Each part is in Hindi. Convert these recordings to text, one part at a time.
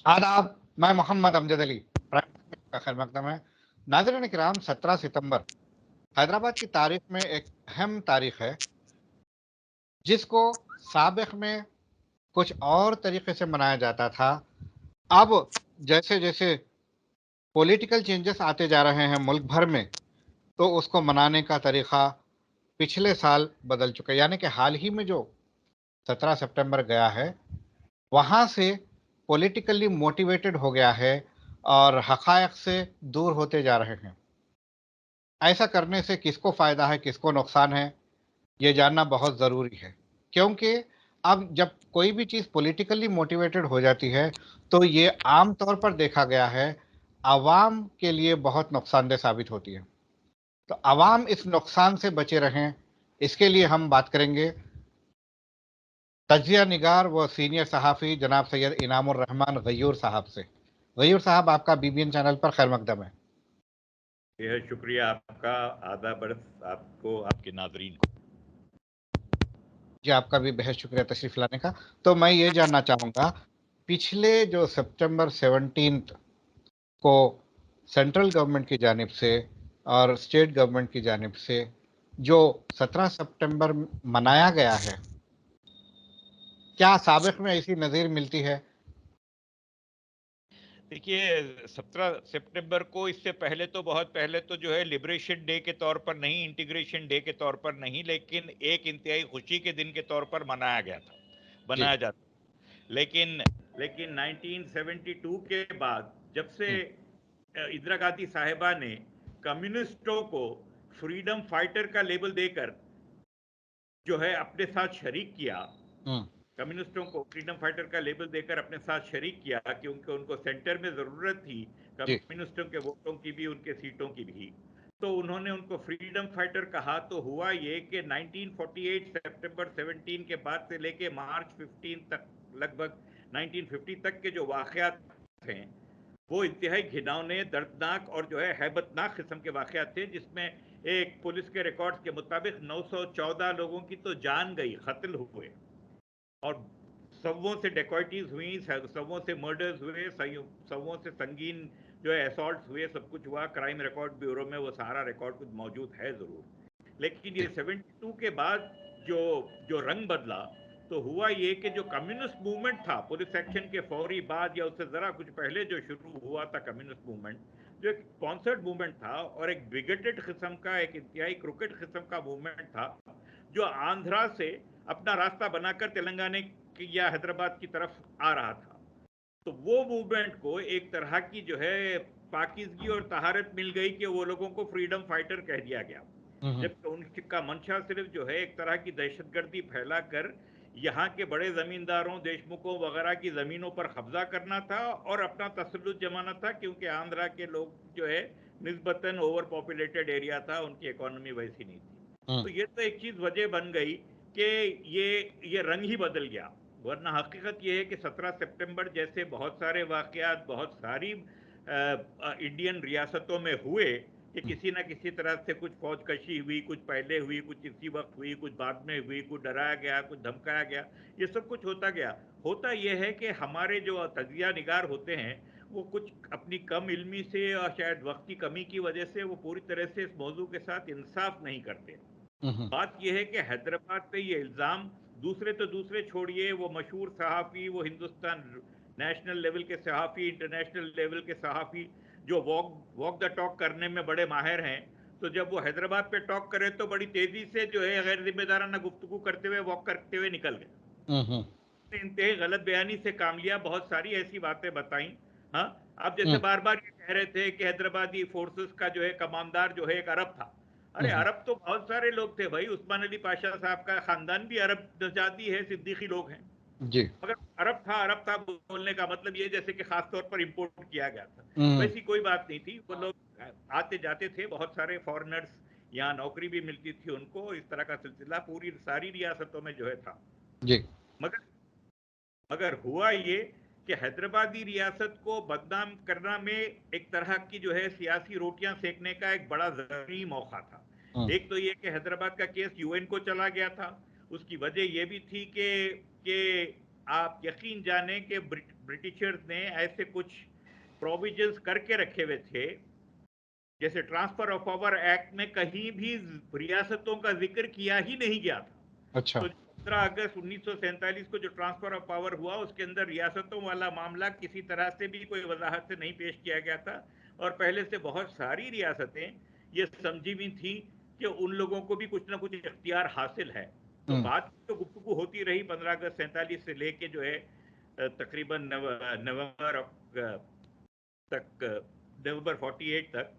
आदाब, मैं मोहम्मद अमजद अली का खैर मकदम है। नाज़रीन किराम, 17 सितंबर हैदराबाद की तारीख में एक अहम तारीख है, जिसको साबिक़ में कुछ और तरीके से मनाया जाता था। अब जैसे-जैसे पॉलिटिकल चेंजेस आते जा रहे हैं मुल्क भर में, तो उसको मनाने का तरीक़ा पिछले साल बदल चुका है। यानी कि हाल ही में जो 17 सितंबर गया है, वहाँ से पॉलिटिकली मोटिवेटेड हो गया है और हक़ाइक़ से दूर होते जा रहे हैं। ऐसा करने से किसको फ़ायदा है, किसको नुकसान है, ये जानना बहुत ज़रूरी है। क्योंकि अब जब कोई भी चीज़ पॉलिटिकली मोटिवेटेड हो जाती है, तो ये आम तौर पर देखा गया है, आवाम के लिए बहुत नुकसानदेह साबित होती है। तो आवाम इस नुकसान से बचे रहें, इसके लिए हम बात करेंगे तजिया निगार व सीनियर सहाफ़ी जनाब सैयद इनामुर रहमान गयूर साहब से। गयूर साहब, आपका बीबीएन चैनल पर खैर मकदम है। बेहद शुक्रिया आपका, आदाब अर्ज़ आपको, आपके नाज़रीन को। जी, आपका भी बेहद शुक्रिया तशरीफ़ लाने का। तो मैं ये जानना चाहूँगा, पिछले जो सितंबर 17th को सेंट्रल गवर्नमेंट की जानिब से और स्टेट गवर्नमेंट की जानिब से जो 17 सितंबर मनाया गया है, क्या साबिक़ में ऐसी नज़ीर मिलती है? देखिए, 17 सितंबर को इससे पहले तो बहुत पहले तो जो है लिबरेशन डे के तौर पर नहीं, इंटीग्रेशन डे के तौर पर नहीं, लेकिन एक इंतहाई खुशी के दिन के तौर पर मनाया गया था, जी। बनाया जाता। लेकिन लेकिन 1972 के बाद जब से हुँ, इंदिरा गांधी साहिबा ने कम्युनिस्टों को फ्रीडम फाइटर का लेबल देकर जो है अपने साथ शरीक किया, हुँ, कम्युनिस्टों को फ्रीडम फाइटर का लेबल देकर अपने साथ शरीक किया, क्योंकि उनको सेंटर में जरूरत थी जी। कम्युनिस्टों के वोटों की भी, उनके सीटों की भी। तो उन्होंने उनको फ्रीडम फाइटर कहा। तो हुआ ये कि 1948 सितंबर 17 के बाद से लेके मार्च 15 तक, लगभग 1950 तक के जो वाकयात हैं, वो इंतहाई घिनौने, दर्दनाक और जो है हैबतनाक किस्म के वाकयात थे, जिसमें एक पुलिस के रिकॉर्ड्स के मुताबिक 914 लोगों की तो जान गई, कत्ल हुए, और सवों से डेकॉइटीज हुई, सवों से मर्डर्स हुए, सवों से संगीन जो है असॉल्ट हुए, सब कुछ हुआ। क्राइम रिकॉर्ड ब्यूरो में वो सारा रिकॉर्ड कुछ मौजूद है ज़रूर। लेकिन ये 72 के बाद जो जो रंग बदला, तो हुआ ये कि जो कम्युनिस्ट मूवमेंट था पुलिस एक्शन के फौरी बाद या उससे ज़रा कुछ पहले जो शुरू हुआ था कम्युनिस्ट मूवमेंट, जो एक स्पॉन्सर्ड मूवमेंट था और एक बिगेटेड किस्म का, एक इंतहाई क्रिकेट किस्म का मूवमेंट था, जो आंध्रा से अपना रास्ता बनाकर तेलंगाना या हैदराबाद की तरफ आ रहा था। तो वो मूवमेंट को एक तरह की जो है पाकिजगी और तहारत मिल गई कि वो लोगों को फ्रीडम फाइटर कह दिया गया, हुँ, हुँ, जबकि उनका मंशा सिर्फ जो है एक तरह की दहशतगर्दी फैलाकर यहाँ के बड़े जमींदारों, देशमुखों वगैरह की जमीनों पर कब्जा करना था और अपना तसल्लुत जमाना था, क्योंकि आंध्रा के लोग जो है निस्बतन ओवर पॉपुलेटेड एरिया था, उनकी इकोनॉमी वैसी नहीं थी। हुँ, तो ये तो एक चीज वजह बन गई कि ये रंग ही बदल गया। वरना हकीकत ये है कि 17 सितंबर जैसे बहुत सारे वाकयात बहुत सारी इंडियन रियासतों में हुए कि हुँ, किसी ना किसी तरह से कुछ फौज कशी हुई, कुछ पहले हुई, कुछ इसी वक्त हुई, कुछ बाद में हुई, कुछ डराया गया, कुछ धमकाया गया, ये सब कुछ होता गया। होता यह है कि हमारे जो तजिया निगार होते हैं, वो कुछ अपनी कम इल्मी से और शायद वक्त की कमी की वजह से वो पूरी तरह से इस मौजू के साथ इंसाफ नहीं करते। हुँ, हुँ, बात यह है कि हैदराबाद पे ये इल्ज़ाम दूसरे तो दूसरे छोड़िए, वो मशहूर सहाफ़ी, वो हिंदुस्तान नेशनल लेवल के सहाफ़ी, इंटरनेशनल लेवल के सहाफ़ी, जो वॉक वॉक द टॉक करने में बड़े माहिर हैं, तो जब वो हैदराबाद पे टॉक करे तो बड़ी तेज़ी से जो है गैर जिम्मेदाराना गुफ्तगू करते हुए, वॉक करते हुए निकल गए। हुँ, हुँ, इंतहाई गलत बयानी से काम लिया, बहुत सारी ऐसी बातें बताई। हाँ, आप जैसे हुँ, बार बार ये कह रहे थे कि हैदराबादी फोर्सेस का जो है कमांडर जो है एक अरब था। हुँ, अरे हुँ, अरब तो बहुत सारे लोग थे भाई, उस्मान अली पाशा साहब का खानदान भी अरब नजादी है, सिद्दीकी लोग हैं। जी। मगर अरब था बोलने का मतलब ये जैसे कि खास तौर पर इंपोर्ट किया गया था, हुँ, वैसी कोई बात नहीं थी। वो लोग आते जाते थे, बहुत सारे फॉरेनर्स, यहाँ नौकरी भी मिलती थी उनको, इस तरह का सिलसिला पूरी सारी रियासतों में जो है था। जी। मगर मगर हुआ ये कि हैदराबादी रियासत को बदनाम करना में एक तरह की जो है सियासी रोटियां सेकने का एक बड़ा जरूरी मौका था। हुँ, एक तो ये कि हैदराबाद का केस यूएन को चला गया था, उसकी वजह ये भी थी कि आप यकीन जाने कि ब्रिटिशर्स ने ऐसे कुछ प्रोविजंस करके रखे हुए थे, जैसे ट्रांसफर ऑफ पावर एक्ट में कहीं भी रियासतों का जिक्र किया ही नहीं गया था। अच्छा। तो 15 अगस्त 1947 को जो ट्रांसफर ऑफ पावर हुआ, उसके अंदर रियासतों वाला मामला किसी तरह से भी कोई वजाहत से नहीं पेश किया गया था, और पहले से बहुत सारी रियासतें ये समझी हुई थी कि उन लोगों को भी कुछ ना कुछ इख्तियार हासिल है। तो बात तो गुफ्तगू होती रही 15 अगस्त 47 से लेके जो है तकरीबन नवंबर तक, नवंबर 48 तक।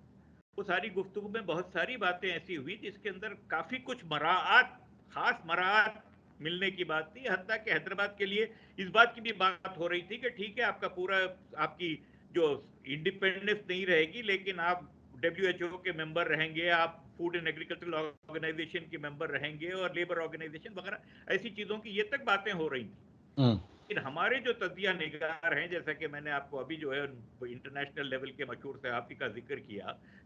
वो सारी गुफ्तगू में बहुत सारी बातें ऐसी हुई जिसके अंदर काफी कुछ मराआत, खास मराआत मिलने की बात थी। हत्ता कि हैदराबाद के लिए इस बात की भी बात हो रही थी कि ठीक है, आपका पूरा, आपकी जो इंडिपेंडेंस नहीं रहेगी, लेकिन आप WHO के मेंबर रहेंगे, आप फूड एंड एग्रीकल्चरल ऑर्गेनाइजेशन के मेंबर रहेंगे, और लेबर ऑर्गेनाइजेशन वगैरह ऐसी चीजों की ये तक बातें हो रही थी। लेकिन हमारे जो तजिया निगार हैं, जैसा कि मैंने आपको अभी जो है इंटरनेशनल लेवल के मशहूर सहाफ़ी का जिक्र किया,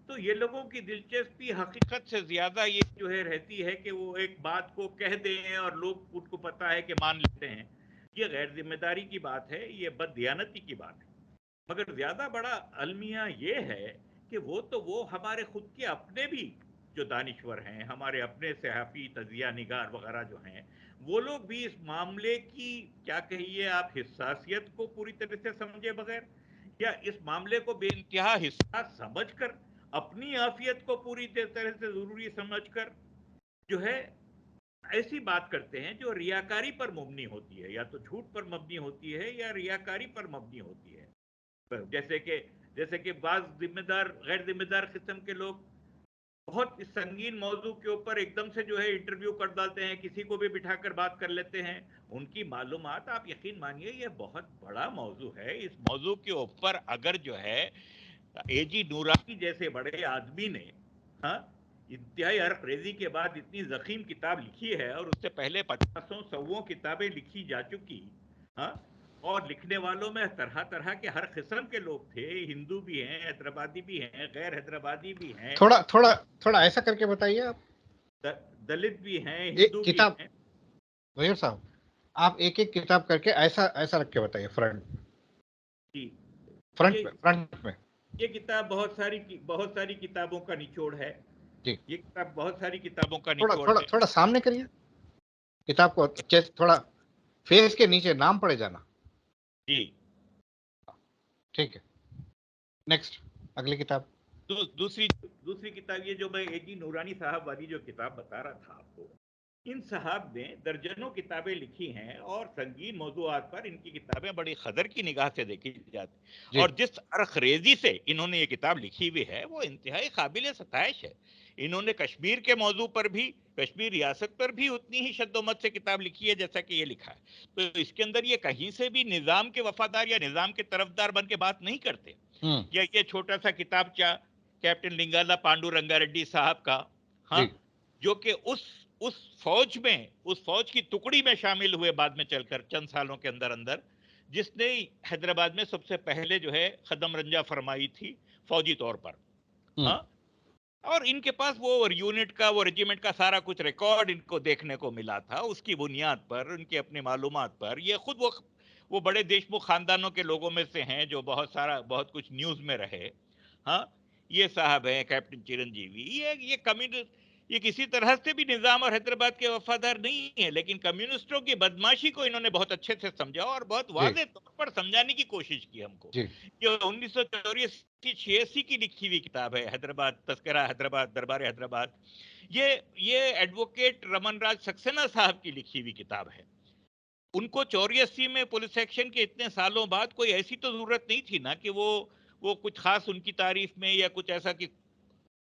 तो ये लोगों की दिलचस्पी हकीकत से ज्यादा ये जो है रहती है कि वो एक बात को कह दें और लोग उनको पता है कि मान लेते हैं। ये गैर जिम्मेदारी की बात है, ये बददियानती की बात है। मगर ज्यादा बड़ा अलमिया ये है कि वो हमारे खुद के अपने भी जो दानिश्वर हैं, हमारे अपने सहाफ़ी तजिया निगार वगैरह जो हैं, वो लोग भी इस मामले की, क्या कहिए आप, हिस्सासियत को पूरी तरह से समझे बगैर, या इस मामले को बेइंतहा हिस्सास समझकर, अपनी आफियत को पूरी तरह से जरूरी समझकर जो है ऐसी बात करते हैं जो रियाकारी पर मबनी होती है, या तो झूठ पर मबनी होती है या रियाकारी पर मबनी होती है। जैसे कि बाज जिम्मेदार, गैर जिम्मेदार किस्म के लोग बहुत इस संगीन मौजू के ऊपर एकदम से जो है इंटरव्यू कर डालते हैं, किसी को भी बिठाकर बात कर लेते हैं। उनकी मालूमात, आप यकीन मानिए, ये बहुत बड़ा मौजू है। इस मौजू के ऊपर अगर जो है AG नूरानी जैसे बड़े आदमी ने, हाँ, इंतहाई अरकरेजी के बाद इतनी जखीम किताब लिखी है, और उससे पहले 50 किताबें लिखी जा चुकी, हाँ, और लिखने वालों में तरह तरह के हर किस्म के लोग थे, हिंदू भी हैं, हैदराबादी भी हैं, गैर हैदराबादी भी हैं, थोड़ा थोड़ा थोड़ा ऐसा करके बताइए आप। दलित भी हैं, एक हिंदू भी किताब, हैं। वजीर साहब, आप एक एक किताब करके ऐसा ऐसा रख के बताइए, फ्रंट जी, ये फ्रंट में। ये किताब बहुत सारी किताबों का निचोड़ है। जी। ये किताब बहुत सारी किताबों का थोड़ा निचोड़ थोड़ा है। थोड़ा सामने करिए किताब को, थोड़ा फेस के नीचे नाम पड़े जाना। जी। ठीक है, नेक्स्ट, अगली किताब। दूसरी दूसरी किताब, ये जो मैं AG नूरानी साहब वाली जो किताब बता रहा था आपको, इन साहब ने दर्जनों किताबें लिखी हैं, और संगीन मौजूआत पर इनकी किताबें बड़ी कदर की निगाह से देखी जाती, जी। और जिस अरखरेजी से इन्होंने ये किताब लिखी हुई है वो इंतहाई काबिल सताइश है। इन्होंने कश्मीर के मौजू पर भी, कश्मीर रियासत पर भी उतनी ही शद्दोमत से किताब लिखी है जैसा कि ये लिखा है। तो इसके अंदर ये कहीं से भी निजाम के वफादार या निजाम के तरफदार बन के बात नहीं करते। या ये छोटा सा किताबचा कैप्टन लिंगाला पांडु रंगारेड्डी साहब का, हाँ, जी। जो कि उस फौज में, उस फौज की टुकड़ी में शामिल हुए बाद में चलकर चंद सालों के अंदर अंदर, जिसने हैदराबाद में सबसे पहले जो है कदम रंजा फरमाई थी फौजी तौर पर, हाँ। और इनके पास वो यूनिट का, वो रेजिमेंट का सारा कुछ रिकॉर्ड इनको देखने को मिला था। उसकी बुनियाद पर, उनकी अपनी मालूमात पर, ये खुद वो बड़े देशमुख खानदानों के लोगों में से हैं जो बहुत कुछ न्यूज में रहे, हाँ। ये साहब हैं कैप्टन चिरंजीवी, ये कम्युनिस्ट, ये किसी तरह से भी निजाम और हैदराबाद के वफादार नहीं है, लेकिन कम्युनिस्टों की बदमाशी को इन्होंने बहुत अच्छे से समझा और बहुत जी। वाज़ेह तौर पर समझाने की कोशिश की हमको। जी। ये 1984-86 की लिखी हुई किताब है, हैदराबाद तस्करा हैदराबाद, दरबार हैदराबाद। ये एडवोकेट रमन राज सक्सेना साहब की लिखी हुई किताब है। उनको 84 में पुलिस एक्शन के इतने सालों बाद कोई ऐसी तो जरूरत नहीं थी ना कि वो कुछ खास उनकी तारीफ में या कुछ ऐसा कि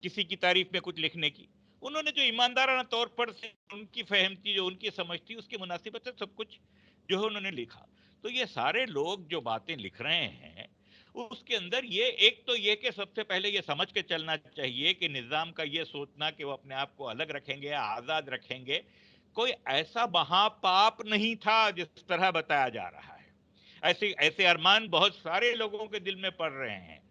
किसी की तारीफ में कुछ लिखने की। उन्होंने जो ईमानदाराना तौर पर से उनकी फहम थी, जो उनकी समझ थी, उसकी मुनासिबत से सब कुछ जो है उन्होंने लिखा। तो ये सारे लोग जो बातें लिख रहे हैं, उसके अंदर ये एक तो ये कि सबसे पहले ये समझ के चलना चाहिए कि निजाम का ये सोचना कि वो अपने आप को अलग रखेंगे, आजाद रखेंगे, कोई ऐसा महापाप नहीं था जिस तरह बताया जा रहा है। ऐसे ऐसे अरमान बहुत सारे लोगों के दिल में पड़ रहे हैं।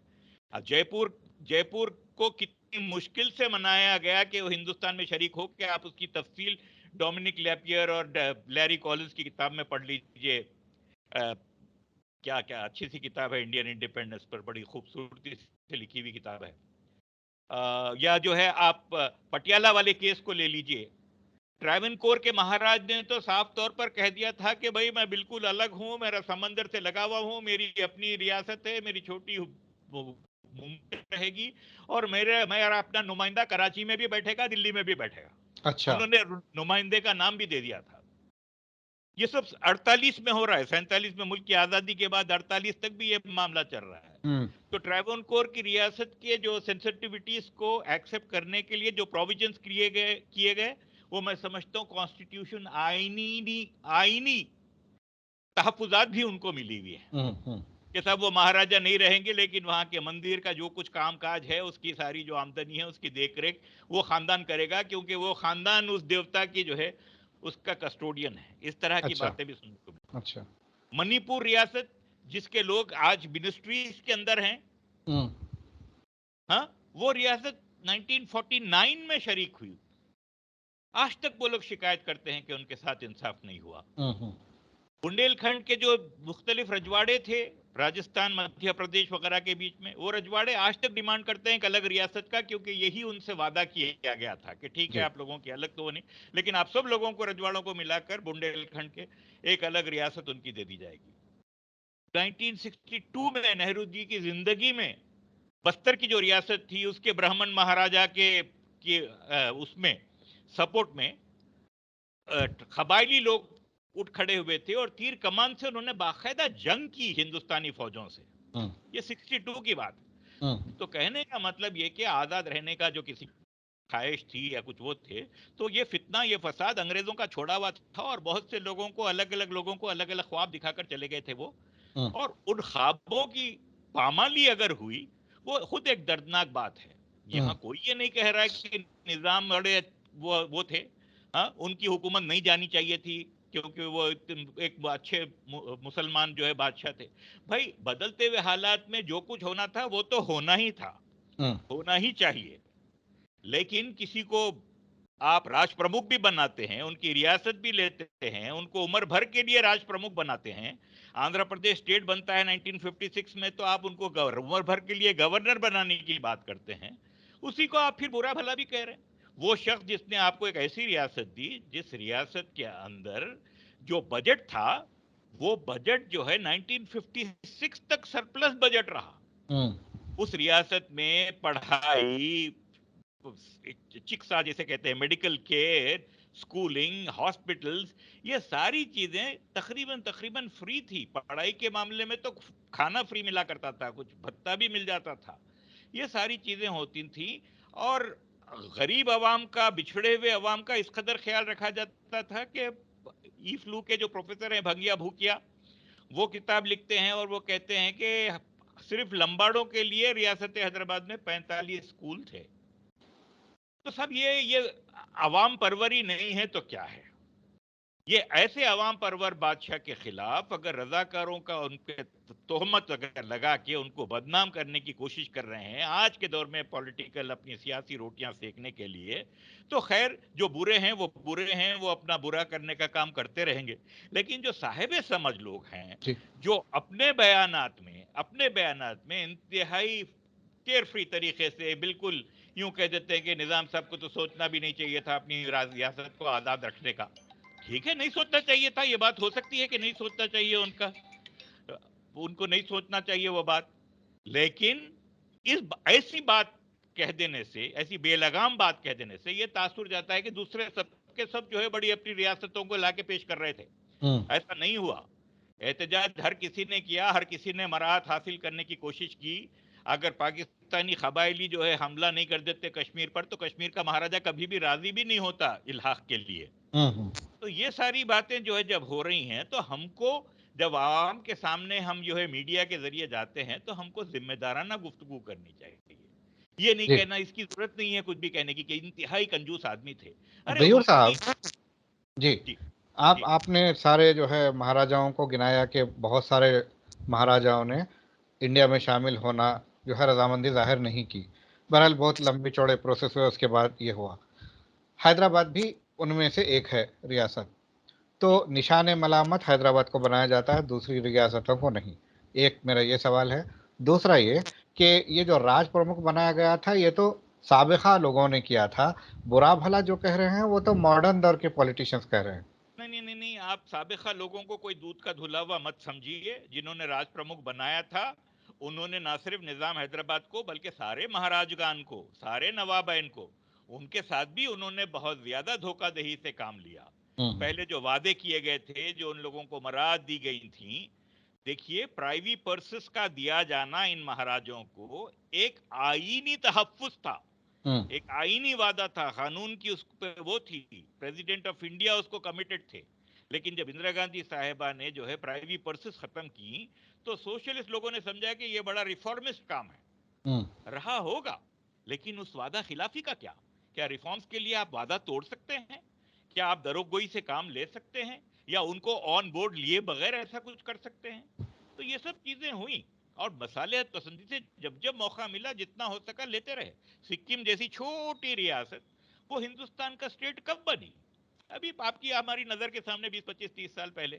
अब जयपुर जयपुर को कितनी मुश्किल से मनाया गया कि वो हिंदुस्तान में शरीक हो के, आप उसकी तफसील डोमिनिक लैपियर और लैरी कॉलिंस की किताब में पढ़ लीजिए, क्या क्या अच्छी सी किताब है इंडियन इंडिपेंडेंस पर, बड़ी खूबसूरती से लिखी हुई किताब है। या जो है आप पटियाला वाले केस को ले लीजिए। ट्रैवनकोर के महाराज ने तो साफ तौर पर कह दिया था कि भाई मैं बिल्कुल अलग हूं, मेरा समंदर से लगा हुआ हूं, मेरी अपनी रियासत है, मेरी छोटी मुंबई रहेगी, और मेरा अपना नुमाइंदा कराची में भी बैठेगा, दिल्ली में भी बैठेगा। अच्छा। उन्होंने नुमाइंदे का नाम भी दे दिया था। ये सब 48 में हो रहा है, 47 में मुल्क की आजादी के बाद 48 तक भी ये मामला चल रहा है। तो ट्रैवनकोर की रियासत के जो सेंसिटिविटीज को एक्सेप्ट करने के लिए जो प्रोविजंस किए गए वो मैं समझता हूँ कॉन्स्टिट्यूशन आईनी तहफुजात भी उनको मिली हुई है कि साहब वो महाराजा नहीं रहेंगे, लेकिन वहां के मंदिर का जो कुछ कामकाज है, उसकी सारी जो आमदनी है, उसकी देखरेख वो खानदान करेगा, क्योंकि वो खानदान उस देवता की जो है उसका कस्टोडियन है। इस तरह की अच्छा। बातें भी सुनने को मिली। अच्छा। मणिपुर रियासत जिसके लोग आज मिनिस्ट्रीज के अंदर हैं, हाँ, वो रियासत 1949 में शरीक हुई। आज तक वो लोग शिकायत करते हैं कि उनके साथ इंसाफ नहीं हुआ। बुंदेलखंड के जो मुख्तलिफ रजवाड़े थे राजस्थान मध्य प्रदेश वगैरह के बीच में, वो रजवाड़े आज तक डिमांड करते हैं एक अलग रियासत का, क्योंकि यही उनसे वादा किया गया था कि ठीक है आप लोगों की अलग तो नहीं, लेकिन आप सब लोगों को, रजवाड़ों को मिलाकर बुंदेलखंड के एक अलग रियासत उनकी दे दी जाएगी। 1962 में नेहरू जी की जिंदगी में बस्तर की जो रियासत थी उसके ब्राह्मण महाराजा के उसमें सपोर्ट में कबायली लोग उठ खड़े हुए थे और तीर कमान से उन्होंने बाकायदा जंग की हिंदुस्तानी फौजों से। ये 62 की बात। तो कहने का मतलब ये कि आजाद रहने का जो किसी ख्वाहिश थी या कुछ वो थे, तो ये फितना, ये फसाद अंग्रेजों का छोड़ा हुआ था, और बहुत से लोगों को, अलग अलग लोगों को अलग अलग ख्वाब दिखाकर चले गए थे वो, और उन ख्वाबों की पामाली अगर हुई, वो खुद एक दर्दनाक बात है। यहाँ कोई ये नहीं कह रहा है कि निजाम बड़े वो थे, हाँ, उनकी हुकूमत नहीं जानी चाहिए थी क्योंकि वो एक अच्छे मुसलमान जो है बादशाह थे। भाई बदलते हुए हालात में जो कुछ होना था वो तो होना ही था, होना ही चाहिए। लेकिन किसी को आप राज प्रमुख भी बनाते हैं, उनकी रियासत भी लेते हैं, उनको उम्र भर के लिए राज प्रमुख बनाते हैं। आंध्र प्रदेश स्टेट बनता है 1956 में, तो आप उनको उम्र भर के लिए गवर्नर बनाने की बात करते हैं, उसी को आप फिर बुरा भला भी कह रहे हैं। वो शख्स जिसने आपको एक ऐसी रियासत दी जिस रियासत के अंदर जो बजट था, वो बजट जो है 1956 तक सरप्लस बजट रहा। उस रियासत में पढ़ाई, चिकित्सा जिसे कहते हैं, मेडिकल केयर, स्कूलिंग, हॉस्पिटल्स, ये सारी चीजें तकरीबन तकरीबन फ्री थी। पढ़ाई के मामले में तो खाना फ्री मिला करता था, कुछ भत्ता भी मिल जाता था, ये सारी चीजें होती थी। और गरीब अवाम का, बिछड़े हुए अवाम का इस कदर ख्याल रखा जाता था कि ई फ्लू के जो प्रोफेसर हैं भंगिया भूकिया, वो किताब लिखते हैं और वो कहते हैं कि सिर्फ लंबाड़ों के लिए रियासत हैदराबाद में 45 स्कूल थे। तो सब ये अवाम परवरी नहीं है तो क्या है? ये ऐसे अवाम परवर बादशाह के खिलाफ अगर रजाकारों का उनके तोहमत अगर लगा के उनको बदनाम करने की कोशिश कर रहे हैं आज के दौर में पॉलिटिकल अपनी सियासी रोटियां सेकने के लिए, तो खैर जो बुरे हैं वो बुरे हैं, वो अपना बुरा करने का काम करते रहेंगे। लेकिन जो साहिब समझ लोग हैं, जो अपने बयानात में इंतहाई केयर फ्री तरीके से बिल्कुल यूं कह देते हैं कि निजाम साहब को तो सोचना भी नहीं चाहिए था अपनी रियासत को आजाद रखने का। ठीक है, नहीं सोचना चाहिए था, ये बात हो सकती है कि नहीं सोचना चाहिए उनको नहीं सोचना चाहिए वो बात। लेकिन ऐसी बात कह देने से, ऐसी बेलगाम बात कह देने से ये तासुर जाता है कि दूसरे सबके सब जो है बड़ी अपनी रियासतों को लाके पेश कर रहे थे। ऐसा नहीं हुआ। एहतजाज हर किसी ने किया, हर किसी ने मराहत हासिल करने की कोशिश की। अगर पाकिस्तानी कबायली जो है हमला नहीं कर देते कश्मीर पर, तो कश्मीर का महाराजा कभी भी राजी भी नहीं होता इल्हाक के लिए। तो ये सारी बातें जो है जब हो रही हैं, तो हमको जब आवाम के सामने हम जो है मीडिया के जरिए जाते हैं, तो हमको जिम्मेदाराना गुफ्तगू करनी चाहिए। ये नहीं कहना, इसकी जरूरत नहीं है कुछ भी कहने की कि इंतहाई कंजूस आदमी थे। अरे ज़हीर साहब जी, आपने सारे जो है महाराजाओं को गिनाया कि बहुत सारे महाराजाओं ने इंडिया में शामिल होना जो है रजामंदी जाहिर नहीं की। बहरहाल बहुत लंबे चौड़े प्रोसेस हुए, उसके बाद ये हुआ। हैदराबाद भी उनमें से एक है रियासत। तो निशान मलामत हैदराबाद को बनाया जाता है, दूसरी रियासतों को नहीं। एक मेरा ये सवाल है। दूसरा ये कि ये जो राज प्रमुख बनाया गया था, ये तो साबिका लोगों ने किया था। बुरा भला जो कह रहे हैं वो तो मॉडर्न दौर के पॉलिटिशियंस कह रहे हैं। नहीं नहीं नहीं नहीं, आप साबिका लोगों को कोई दूध का धुला हुआ मत समझिए। जिन्होंने राज प्रमुख बनाया था, उन्होंने ना सिर्फ निजाम हैदराबाद को बल्कि सारे महाराजगान को, सारे नवाबैन को, उनके साथ भी उन्होंने बहुत ज्यादा धोखाधड़ी से काम लिया। हम्म। पहले जो वादे किए गए थे, जो उन लोगों को मराद दी गई थी, देखिए प्राइवी पर्सेस का दिया जाना इन महाराजों को एक आईनी तहफ्फुज था, हम्म। एक आईनी वादा था, कानून की उस पे वो थी, प्रेसिडेंट ऑफ इंडिया उसको कमिटेड थे। लेकिन जब इंदिरा गांधी साहिबा ने जो है प्राइवेट पर्सेस खत्म की, तो सोशलिस्ट लोगों ने समझा कि ये बड़ा रिफॉर्मिस्ट काम है। हम्म। रहा होगा, लेकिन उस वादा खिलाफी का क्या? क्या रिफॉर्म्स के लिए आप वादा तोड़ सकते हैं? क्या आप दरोगोई से काम ले सकते हैं, या उनको ऑन बोर्ड लिए बगैर ऐसा कुछ कर सकते हैं? तो ये सब चीजें हुई, और मसालियत पसंदी से जब जब मौका मिला जितना हो सका लेते रहे। सिक्किम जैसी छोटी रियासत, वो हिंदुस्तान का स्टेट कब बनी? अभी आपकी हमारी नजर के सामने 20 25 30 साल पहले।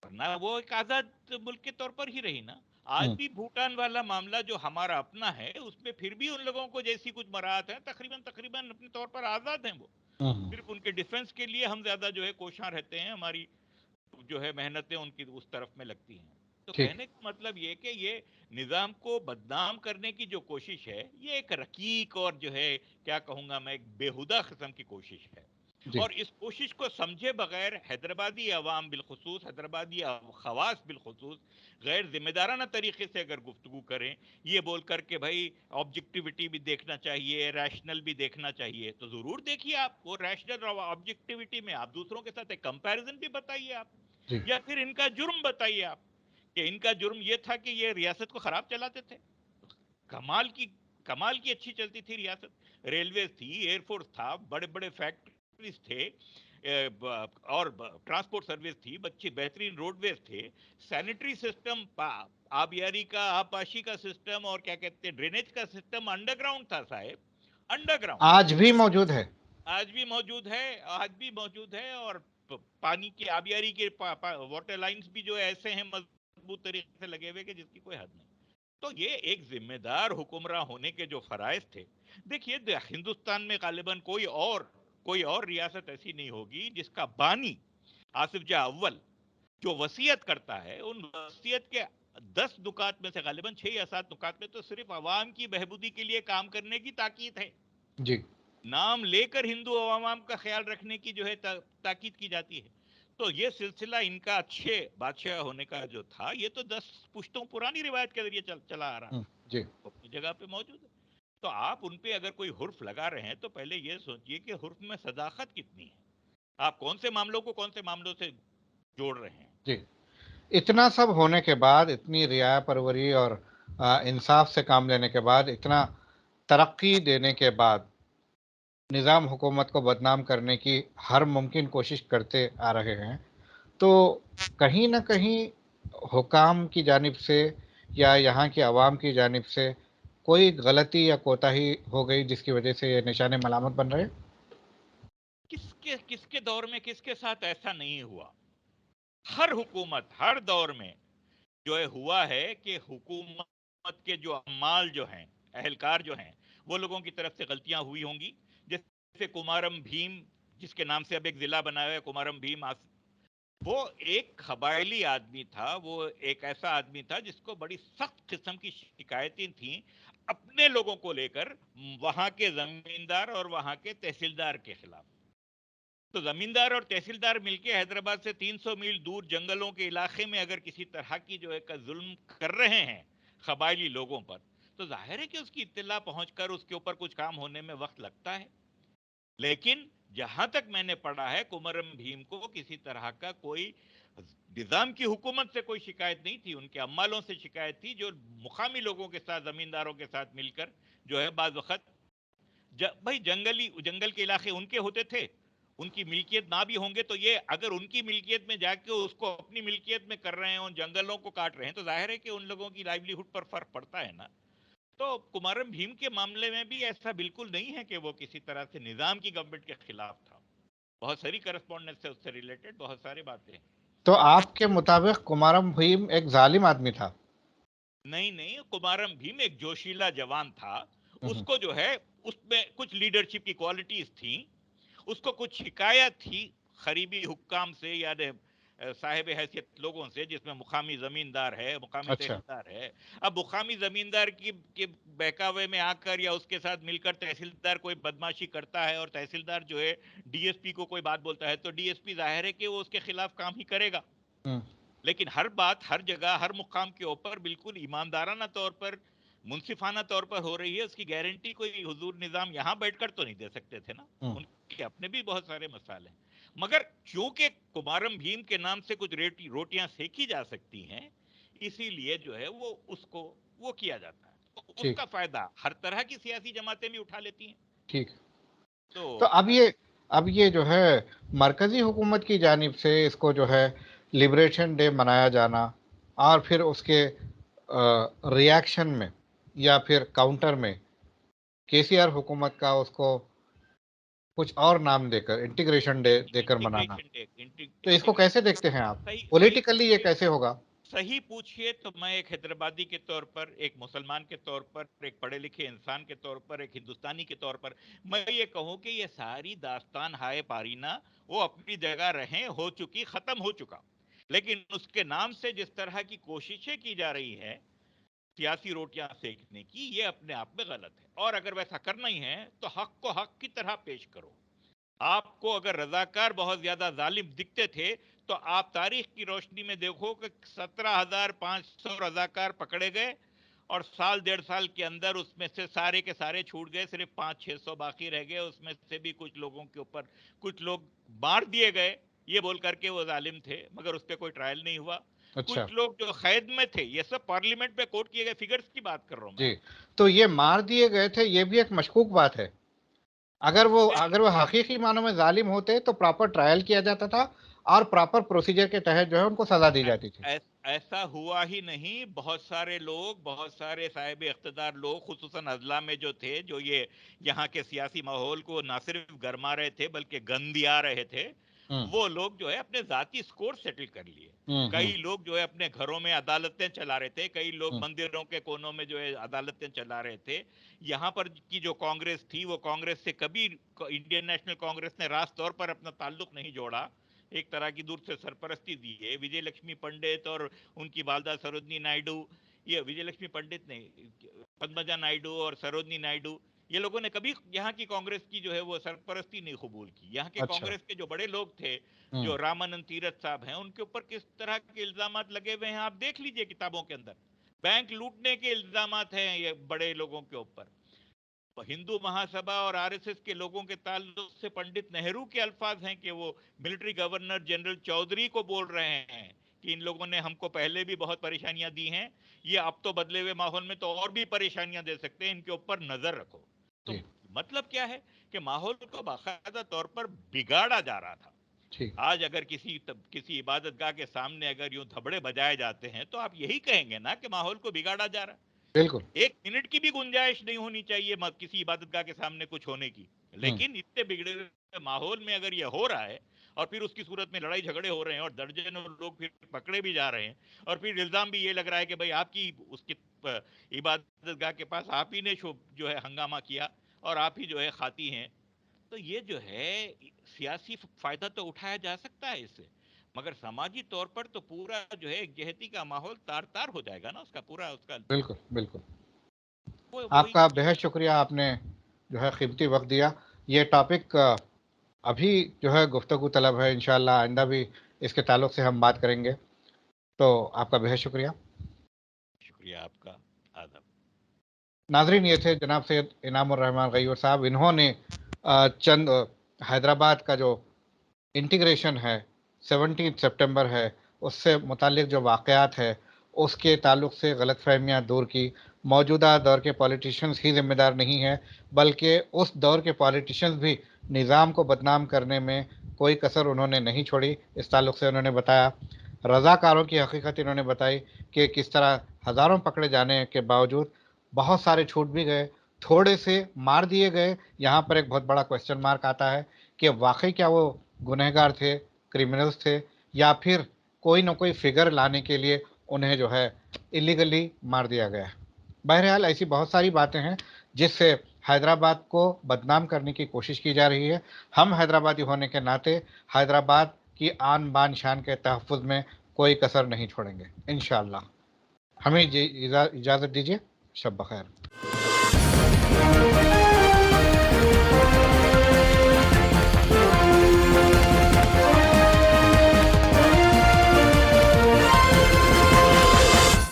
वरना वो एक आजाद मुल्क के तौर पर ही रही ना। आज हम्म। भी भूटान वाला मामला जो हमारा अपना है, उसमें फिर भी उन लोगों को जैसी कुछ मराहत है, तकरीबन तकरीबन अपने तौर पर आजाद हैं वो। हम्म। सिर्फ उनके डिफेंस के लिए हम ज्यादा जो है कोशां रहते हैं, हमारी जो है मेहनतें उनकी उस तरफ में लगती हैं। तो ठीक। कहने का मतलब ये कि ये निजाम को बदनाम करने की जो कोशिश है, ये एक रकीक और जो है, क्या कहूंगा मैं, एक बेहुदा किस्म की कोशिश है। जी। और इस कोशिश को समझे बगैर हैदराबादी अवाम बिलखुसूस, हैदराबादी खवास बिलखुसूस, गैर जिम्मेदाराना तरीके से अगर गुफ्तगू करें, ये बोल कर के भाई ऑब्जेक्टिविटी भी देखना चाहिए, रैशनल भी देखना चाहिए, तो जरूर देखिए। आप वो रैशनल और ऑब्जेक्टिविटी में आप दूसरों के साथ एक कंपैरिजन भी बताइए आप, जी। या फिर इनका जुर्म बताइए आप, कि इनका जुर्म ये था कि ये रियासत को खराब चलाते थे। कमाल की कमाल की अच्छी चलती थी रियासत। रेलवे थी, एयरफोर्स था, बड़े बड़े फैक्ट्रीज थे, और ट्रांसपोर्ट सर्विस थी, बच्चे बेहतरीन रोडवेज थे, सैनिटरी सिस्टम, आबियारी का, आपाशी का सिस्टम, और क्या कहते हैं, ड्रेनेज का सिस्टम अंडरग्राउंड था साहेब, अंडरग्राउंड। आज भी मौजूद है। आज भी मौजूद है, आज भी मौजूद है। और पानी की आबियारी के वाटर लाइंस भी जो ऐसे हैं मजबूत तरीके से लगे हुए कि जिसकी कोई हद नहीं। तो ये एक जिम्मेदार हुक्मरान होने के जो फराइज थे, देखिए हिंदुस्तान में गालिबन कोई और रियासत ऐसी नहीं होगी जिसका बानी आसिफ जाह अव्वल जो वसीयत करता है, उन वसीयत के 10 नुकात में से गालिबन 6 या 7 नुकात में तो सिर्फ अवाम की बहबूदी के लिए काम करने की ताकीद है। जी। नाम लेकर हिंदू अवाम का ख्याल रखने की जो है ताकीद की जाती है। तो ये सिलसिला इनका अच्छे बादशाह होने का जो था, ये तो 10 पुश्तों पुरानी रिवायत के जरिए चला आ रहा था, जी। वो अपनी जगह पे मौजूद है। तो आप उन पे अगर कोई हुर्फ लगा रहे हैं, तो पहले ये सोचिए कि हुर्फ में सदाकत कितनी है, आप कौन से मामलों को कौन से मामलों से जोड़ रहे हैं। जी। इतना सब होने के बाद, इतनी रियाया परवरी और इंसाफ से काम लेने के बाद, इतना तरक्की देने के बाद, निज़ाम हुकूमत को बदनाम करने की हर मुमकिन कोशिश करते आ रहे हैं। तो कहीं न कहीं हुकाम की जानिब से या यहाँ की आवाम की जानिब से कोई गलती या कोताही हो गई जिसकी वजह से ये निशाने मलामत बन रहे हैं? किसके किसके दौर में किसके साथ ऐसा नहीं हुआ? हर हुकूमत हर दौर में जो है हुआ है कि हुकूमत के जो अमाल जो हैं, अहलकार जो हैं, वो लोगों की तरफ से गलतियां हुई होंगी। जैसे कुमारम भीम, जिसके नाम से अब एक जिला बना हुआ है, कुमारम भीम वो एक कबायली आदमी था, वो एक ऐसा आदमी था जिसको बड़ी सख्त किस्म की शिकायतें थी अपने लोगों को लेकर, वहां के जमींदार और वहां के तहसीलदार के खिलाफ। तो जमींदार और तहसीलदार मिलके हैदराबाद से 300 मील दूर जंगलों के इलाके में अगर किसी तरह की जो है का जुल्म कर रहे हैं कबायली लोगों पर, तो जाहिर है कि उसकी इत्तला पहुंचकर उसके ऊपर कुछ काम होने में वक्त लगता है। लेकिन जहां तक मैंने पढ़ा है, कुमरम भीम को किसी तरह का कोई निजाम की हुकूमत से कोई शिकायत नहीं थी, उनके अम्मालों से शिकायत थी, जो मुकामी लोगों के साथ, जमींदारों के साथ मिलकर जो है बाज वक्त भाई जंगल के इलाके उनके होते थे, उनकी मिल्कियत ना भी होंगे, तो ये अगर उनकी मिल्कियत में जाके उसको अपनी मिल्कियत में कर रहे हैं, उन जंगलों को काट रहे हैं, तो जाहिर है कि उन लोगों की लाइवलीहुड पर फर्क पड़ता है ना। तो कुमारम भीम के मामले में भी ऐसा बिल्कुल नहीं है कि वो किसी तरह से निजाम की गवर्नमेंट के खिलाफ था। बहुत सारी करस्पॉन्डेंस है उससे रिलेटेड, बहुत सारी बातें। तो आपके मुताबिक कुमारम भीम एक जालिम आदमी था? नहीं नहीं, कुमारम भीम एक जोशीला जवान था। हम्म, उसको जो है, उसमें कुछ लीडरशिप की क्वालिटीज थी, उसको कुछ शिकायत थी खरीबी हुक्काम से या साहिब हैसियत लोगों से, जिसमें मुकामी जमींदार है, मुकामी अच्छा। तहसीलदार है। अब मुकामी जमींदार की के बहकावे में आकर या उसके साथ मिलकर तहसीलदार कोई बदमाशी करता है और तहसीलदार जो है डीएसपी को कोई बात बोलता है, तो डीएसपी जाहिर है कि वो उसके खिलाफ काम ही करेगा। हम्म, लेकिन हर बात हर जगह हर मुकाम के ऊपर बिल्कुल ईमानदाराना तौर पर, मुंसिफाना तौर पर हो रही है, उसकी गारंटी कोई हुजूर निजाम यहाँ बैठकर तो नहीं दे सकते थे ना। हम्म, उनके अपने भी बहुत सारे मसाले हैं। मगर क्योंकि कुमारम भीम के नाम से कुछ रोटियां सेकी जा सकती हैं, इसीलिए जो है वो उसको वो किया जाता है, तो ठीक। उसका फायदा हर तरह की सियासी जमातें भी उठा लेती हैं। ठीक। तो तो अब ये जो है मरकजी हुकूमत की जानिब से इसको जो है लिबरेशन डे मनाया जाना, और फिर उसके रिएक्शन में या फिर काउंटर में केसीआर हुकूमत का उसको कुछ और नाम देकर इंटीग्रेशन डे देकर मनाना, इंटीग्रेशन डे, तो इसको कैसे इंटीग्रेशन, देखते हैं आप? सही सही पॉलिटिकली ये पूछिए, कैसे होगा? सही पूछिए तो मैं एक हैदराबादी के तौर पर, एक मुसलमान के तौर पर, एक पढ़े लिखे इंसान के तौर पर, एक हिंदुस्तानी के तौर पर मैं ये कहूं कि ये सारी दास्तान हाय पारीना वो अपनी जगह रहे, हो चुकी, खत्म हो चुका। लेकिन उसके नाम से जिस तरह की कोशिशें की जा रही है सियासी रोटियां सेकने की, ये अपने आप में गलत है। और अगर वैसा करना ही है तो हक को हक की तरह पेश करो। आपको अगर रजाकार बहुत ज्यादा जालिम दिखते थे, तो आप तारीख की रोशनी में देखो कि 17,500 रजाकार पकड़े गए और साल डेढ़ साल के अंदर उसमें से सारे के सारे छूट गए, सिर्फ 500-600 बाकी रह गए। उसमें से भी कुछ लोगों के ऊपर कुछ लोग मार दिए गए ये बोल करके वो जालिम थे, मगर उस पर कोई ट्रायल नहीं हुआ। अच्छा। कुछ लोग जो कैद में थे, ये सब पार्लियामेंट में कोट किए गए फिगर्स की बात कर रहा हूं मैं जी। आपको। तो ये मार दिए गए थे, ये भी एक मशकूक बात है। अगर वो हकीकी मानों में जालिम होते तो प्रॉपर ट्रायल किया जाता था और प्रॉपर प्रोसीजर के तहत जो है उनको सजा दी जाती थी। ऐसा हुआ ही नहीं। बहुत सारे लोग, बहुत सारे साहिब इख्तदार लोग, खुसूसन अजला में जो थे, जो ये यहाँ के सियासी माहौल को ना सिर्फ गरमा रहे थे बल्कि गन दिया रहे थे, हम्म, वो लोग जो है अपने जाती स्कोर सेटल कर लिए। हम्म, कई लोग जो है अपने घरों में अदालतें चला रहे थे, कई लोग हम्म, मंदिरों के कोनों में जो है अदालतें चला रहे थे। यहाँ पर की जो कांग्रेस थी, वो कांग्रेस से कभी इंडियन नेशनल कांग्रेस ने राज तौर पर अपना ताल्लुक नहीं जोड़ा, एक तरह की दूर से सरपरस्ती दी है। विजय लक्ष्मी पंडित और उनकी वालदा सरोजनी नायडू, ये विजय लक्ष्मी पंडित नहीं, पद्मजा नायडू और सरोजनी नायडू, ये लोगों ने कभी यहाँ की कांग्रेस की जो है वो सरपरस्ती नहीं कबूल की। यहाँ के अच्छा। कांग्रेस के जो बड़े लोग थे, हम्म, जो रामानंद तीरथ साहब हैं, उनके ऊपर किस तरह के इल्जाम लगे हुए हैं आप देख लीजिए किताबों के अंदर। बैंक लूटने के इल्जाम हैं ये बड़े लोगों के ऊपर। हिंदू महासभा और आरएसएस के लोगों के ताल्लुक से पंडित नेहरू के अल्फाज हैं कि वो मिलिट्री गवर्नर जनरल चौधरी को बोल रहे हैं कि इन लोगों ने हमको पहले भी बहुत परेशानियां दी हैं, ये अब तो बदले हुए माहौल में तो और भी परेशानियां दे सकते हैं, इनके ऊपर नजर रखो। तो जी। मतलब क्या है कि माहौल को बाकायदा तौर पर बिगाड़ा जा रहा था। ठीक। आज अगर किसी इबादत गाह के सामने अगर यूं धबड़े बजाए जाते हैं, तो आप यही कहेंगे ना कि माहौल को बिगाड़ा जा रहा है। बिल्कुल। एक मिनट की भी गुंजाइश नहीं होनी चाहिए किसी इबादतगाह के सामने कुछ होने की। हम्म, लेकिन इतने बिगड़े हुए माहौल में अगर ये हो रहा है, और फिर उसकी सूरत में लड़ाई झगड़े हो रहे हैं और दर्जनों लोग फिर पकड़े भी जा रहे हैं, और फिर इल्जाम भी ये लग रहा है कि भाई आपकी उसकी इबादतगाह के पास आप ही ने जो है हंगामा किया और आप ही जो है खाती हैं। तो ये जो है सियासी फायदा तो उठाया जा सकता है इससे, मगर समाजी तौर पर तो पूरा जो है एकजहती का माहौल तार तार हो जाएगा ना, उसका पूरा उसका बिल्कुल, बिल्कुल। वो वही आपका चीज बेहद है। शुक्रिया, आपने जो है कीमती वक्त दिया। ये टॉपिक अभी जो है गुफ्तगू तलब है, इंशाल्लाह आइंदा भी इसके ताल्लुक से हम बात करेंगे। तो आपका बेहद शुक्रिया। शुक्रिया आपका। आदाब। नाजरीन, ये थे जनाब सैयद इनामुर रहमान गयूर साहब। इन्होंने चंद हैदराबाद का जो इंटीग्रेशन है, 17 सितंबर है, उससे मुतालिक जो वाक़यात है, उसके ताल्लुक से गलतफहमियाँ दूर की। मौजूदा दौर के पॉलिटिशियंस ही ज़िम्मेदार नहीं हैं, बल्कि उस दौर के पॉलिटिशियंस भी निज़ाम को बदनाम करने में कोई कसर उन्होंने नहीं छोड़ी। इस ताल्लुक से उन्होंने बताया। रज़ाकारों की हकीकत इन्होंने बताई कि किस तरह हज़ारों पकड़े जाने के बावजूद बहुत सारे छूट भी गए, थोड़े से मार दिए गए। यहाँ पर एक बहुत बड़ा क्वेश्चन मार्क आता है कि वाकई क्या वो गुनहगार थे, क्रिमिनल्स थे, या फिर कोई ना कोई फिगर लाने के लिए उन्हें जो है इलीगली मार दिया गया है। बहरहाल ऐसी बहुत सारी बातें हैं जिससे हैदराबाद को बदनाम करने की कोशिश की जा रही है। हम हैदराबादी होने के नाते हैदराबाद की आन बान शान के तहफ़्फ़ुज़ में कोई कसर नहीं छोड़ेंगे इंशाअल्लाह। हमें इजाज़त दीजिए। शब बख़ैर।